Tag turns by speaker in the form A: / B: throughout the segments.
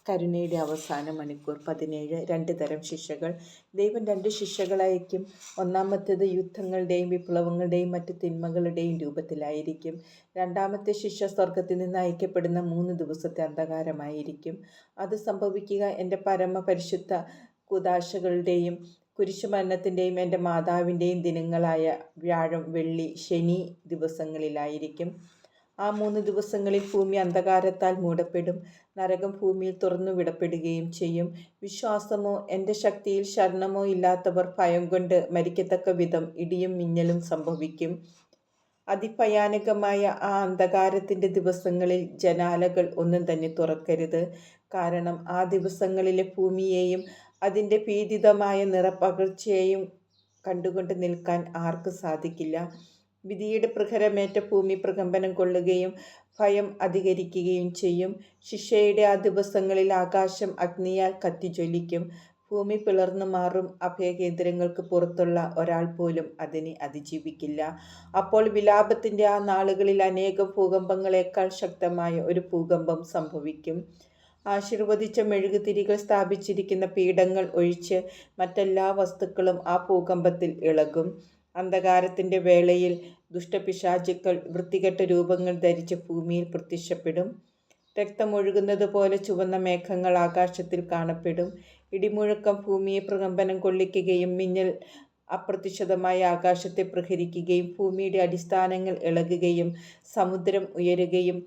A: കരുണയുടെ അവസാന മണിക്കൂർ 17 രണ്ട് തരം ശിക്ഷകൾ. ദൈവം 2 ശിക്ഷകളയക്കും. ഒന്നാമത്തേത് യുദ്ധങ്ങളുടെയും വിപ്ലവങ്ങളുടെയും മറ്റ് തിന്മകളുടെയും രൂപത്തിലായിരിക്കും. രണ്ടാമത്തെ ശിക്ഷ സ്വർഗത്തിൽ നിന്ന് അയക്കപ്പെടുന്ന 3 ദിവസത്തെ അന്ധകാരമായിരിക്കും. അത് സംഭവിക്കുക എൻ്റെ പരമപരിശുദ്ധ കൂദാശകളുടെയും കുരിശുമരണത്തിൻ്റെയും എൻ്റെ മാതാവിൻ്റെയും ദിനങ്ങളായ വ്യാഴം, വെള്ളി, ശനി ദിവസങ്ങളിലായിരിക്കും. ആ 3 ദിവസങ്ങളിൽ ഭൂമി അന്ധകാരത്താൽ മൂടപ്പെടും. നരകം ഭൂമിയിൽ തുറന്നു വിടപ്പെടുകയും ചെയ്യും. വിശ്വാസമോ എൻ്റെ ശക്തിയിൽ ശരണമോ ഇല്ലാത്തവർ ഭയം കൊണ്ട് മരിക്കത്തക്ക വിധം ഇടിയും മിന്നലും സംഭവിക്കും. അതിഭയാനകമായ ആ അന്ധകാരത്തിൻ്റെ ദിവസങ്ങളിൽ ജനാലകൾ ഒന്നും തന്നെ തുറക്കരുത്. കാരണം ആ ദിവസങ്ങളിലെ ഭൂമിയെയും അതിൻ്റെ ഭീതിതമായ നിറപകർച്ചയെയും കണ്ടുകൊണ്ട് നിൽക്കാൻ ആർക്കും സാധിക്കില്ല. വിധിയുടെ പ്രഹരമേറ്റ ഭൂമി പ്രകമ്പനം കൊള്ളുകയും ഭയം അധികരിക്കുകയും ചെയ്യും. ശിക്ഷയുടെ ആ ദിവസങ്ങളിൽ ആകാശം അഗ്നിയാൽ കത്തിജ്വലിക്കും. ഭൂമി പിളർന്നു മാറും. അഭയകേന്ദ്രങ്ങൾക്ക് പുറത്തുള്ള ഒരാൾ പോലും അതിനെ അതിജീവിക്കില്ല. അപ്പോൾ വിലാപത്തിൻ്റെ ആ നാളുകളിൽ അനേകം ഭൂകമ്പങ്ങളേക്കാൾ ശക്തമായ ഒരു ഭൂകമ്പം സംഭവിക്കും. ആശീർവദിച്ച മെഴുകുതിരികൾ സ്ഥാപിച്ചിരിക്കുന്ന പീഠങ്ങൾ ഒഴിച്ച് മറ്റെല്ലാ വസ്തുക്കളും ആ ഭൂകമ്പത്തിൽ ഇളകും. അന്ധകാരത്തിൻ്റെ വേളയിൽ ദുഷ്ടപിശാചുക്കൾ വൃത്തികെട്ട രൂപങ്ങൾ ധരിച്ച് ഭൂമിയിൽ പ്രത്യക്ഷപ്പെടും. രക്തമൊഴുകുന്നത് പോലെ ചുവന്ന മേഘങ്ങൾ ആകാശത്തിൽ കാണപ്പെടും. ഇടിമുഴക്കം ഭൂമിയെ പ്രകമ്പനം കൊള്ളിക്കുകയും മിന്നൽ അപ്രത്യക്ഷിതമായ ആകാശത്തെ പ്രഹരിക്കുകയും ഭൂമിയുടെ അടിസ്ഥാനങ്ങൾ ഇളകുകയും സമുദ്രം ഉയരുകയും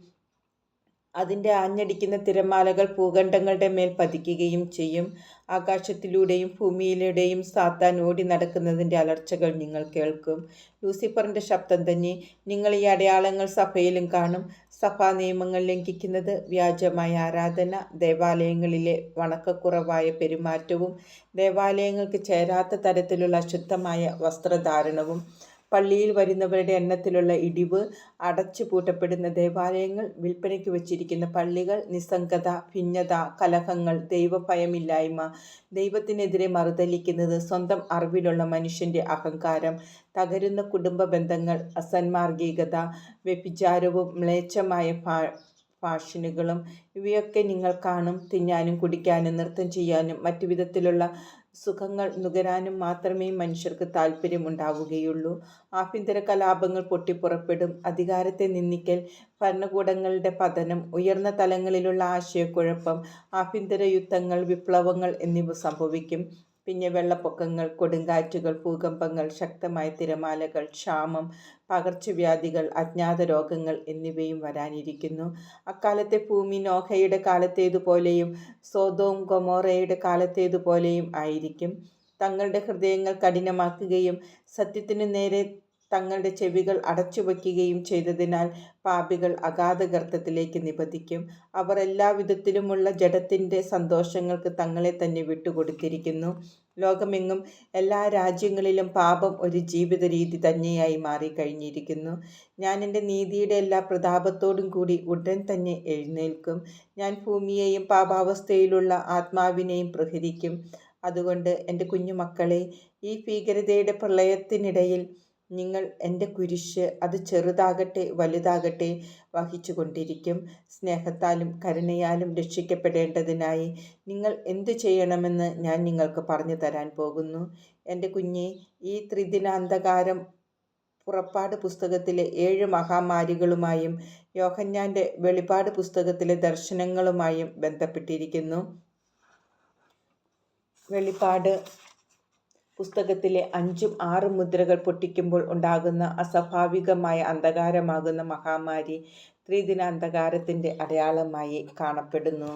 A: അതിൻ്റെ ആഞ്ഞടിക്കുന്ന തിരമാലകൾ ഭൂഖണ്ഡങ്ങളുടെ മേൽ പതിക്കുകയും ചെയ്യും. ആകാശത്തിലൂടെയും ഭൂമിയിലൂടെയും സാത്താൻ ഓടി നടക്കുന്നതിൻ്റെ അലർച്ചകൾ നിങ്ങൾ കേൾക്കും. ലൂസിഫറിൻ്റെ ശബ്ദം തന്നെ. നിങ്ങൾ ഈ അടയാളങ്ങൾ സഭയിലും കാണും. സഭാ നിയമങ്ങൾ ലംഘിക്കുന്നത്, വ്യാജമായ ആരാധന, ദേവാലയങ്ങളിലെ വണക്കക്കുറവായ പെരുമാറ്റവും ദേവാലയങ്ങൾക്ക് ചേരാത്ത തരത്തിലുള്ള അശുദ്ധമായ വസ്ത്രധാരണവും, പള്ളിയിൽ വരുന്നവരുടെ എണ്ണത്തിലുള്ള ഇടിവ്, അടച്ചു പൂട്ടപ്പെടുന്ന ദേവാലയങ്ങൾ, വിൽപ്പനയ്ക്ക് വച്ചിരിക്കുന്ന പള്ളികൾ, നിസ്സംഗത, ഭിന്നത, കലഹങ്ങൾ, ദൈവഭയമില്ലായ്മ, ദൈവത്തിനെതിരെ മറുതലിക്കുന്നത്, സ്വന്തം അറിവിലുള്ള മനുഷ്യൻ്റെ അഹങ്കാരം, തകരുന്ന കുടുംബ ബന്ധങ്ങൾ, അസന്മാർഗികത, വ്യഭിചാരവും മ്ലേച്ഛമായ ഫാഷനുകളും ഇവയൊക്കെ നിങ്ങൾ കാണും. തിന്നാനും കുടിക്കാനും നൃത്തം ചെയ്യാനും മറ്റു വിധത്തിലുള്ള സുഖങ്ങൾ നുകരാനും മാത്രമേ മനുഷ്യർക്ക് താല്പര്യമുണ്ടാവുകയുള്ളൂ. ആഭ്യന്തര കലാപങ്ങൾ പൊട്ടിപ്പുറപ്പെടും. അധികാരത്തെ നിന്ദിക്കൽ, ഭരണകൂടങ്ങളുടെ പതനം, ഉയർന്ന തലങ്ങളിലുള്ള ആശയക്കുഴപ്പം, ആഭ്യന്തര യുദ്ധങ്ങൾ, വിപ്ലവങ്ങൾ എന്നിവ സംഭവിക്കും. പിന്നെ വെള്ളപ്പൊക്കങ്ങൾ, കൊടുങ്കാറ്റുകൾ, ഭൂകമ്പങ്ങൾ, ശക്തമായ തിരമാലകൾ, ക്ഷാമം, പകർച്ചവ്യാധികൾ, അജ്ഞാത രോഗങ്ങൾ എന്നിവയും വരാനിരിക്കുന്നു. അക്കാലത്തെ ഭൂമി നോഹയുടെ കാലത്തേതുപോലെയും സോദോം ഗൊമോറയുടെ കാലത്തേതുപോലെയും ആയിരിക്കും. തങ്ങളുടെ ഹൃദയങ്ങൾ കഠിനമാക്കുകയും സത്യത്തിനു നേരെ തങ്ങളുടെ ചെവികൾ അടച്ചുവയ്ക്കുകയും ചെയ്തതിനാൽ പാപികൾ അഗാധഗർത്തത്തിലേക്ക് നിപതിക്കും. അവർ എല്ലാവിധത്തിലുമുള്ള ജഡത്തിൻ്റെ സന്തോഷങ്ങൾക്ക് തങ്ങളെ തന്നെ വിട്ടുകൊടുത്തിരിക്കുന്നു. ലോകമെങ്ങും എല്ലാ രാജ്യങ്ങളിലും പാപം ഒരു ജീവിത രീതി തന്നെയായി മാറിക്കഴിഞ്ഞിരിക്കുന്നു. ഞാൻ എൻ്റെ നീതിയുടെ എല്ലാ പ്രതാപത്തോടും കൂടി ഉടൻ തന്നെ എഴുന്നേൽക്കും. ഞാൻ ഭൂമിയെയും പാപാവസ്ഥയിലുള്ള ആത്മാവിനെയും പ്രഹരിക്കും. അതുകൊണ്ട് എൻ്റെ കുഞ്ഞുമക്കളെ, ഈ ഭീകരതയുടെ പ്രളയത്തിനിടയിൽ നിങ്ങൾ എൻ്റെ കുരിശ്, അത് ചെറുതാകട്ടെ വലുതാകട്ടെ, വഹിച്ചു കൊണ്ടിരിക്കും. സ്നേഹത്താലും കരുണയാലും രക്ഷിക്കപ്പെടേണ്ടതിനായി നിങ്ങൾ എന്തു ചെയ്യണമെന്ന് ഞാൻ നിങ്ങൾക്ക് പറഞ്ഞു തരാൻ പോകുന്നു. എൻ്റെ കുഞ്ഞെ, ഈ ത്രിദിനാന്ധകാരം പുറപ്പാട് പുസ്തകത്തിലെ 7 മഹാമാരികളുമായും യോഹന്നാൻ്റെ വെളിപാട് പുസ്തകത്തിലെ ദർശനങ്ങളുമായും ബന്ധപ്പെട്ടിരിക്കുന്നു. വെളിപാട് പുസ്തകത്തിലെ 5ഉം 6ഉം മുദ്രകൾ പൊട്ടിക്കുമ്പോൾ ഉണ്ടാകുന്ന അസ്വാഭാവികമായ അന്ധകാരമാകുന്ന മഹാമാരി ത്രിദിനാന്ധകാരത്തിൻ്റെ അടയാളമായി കാണപ്പെടുന്നു.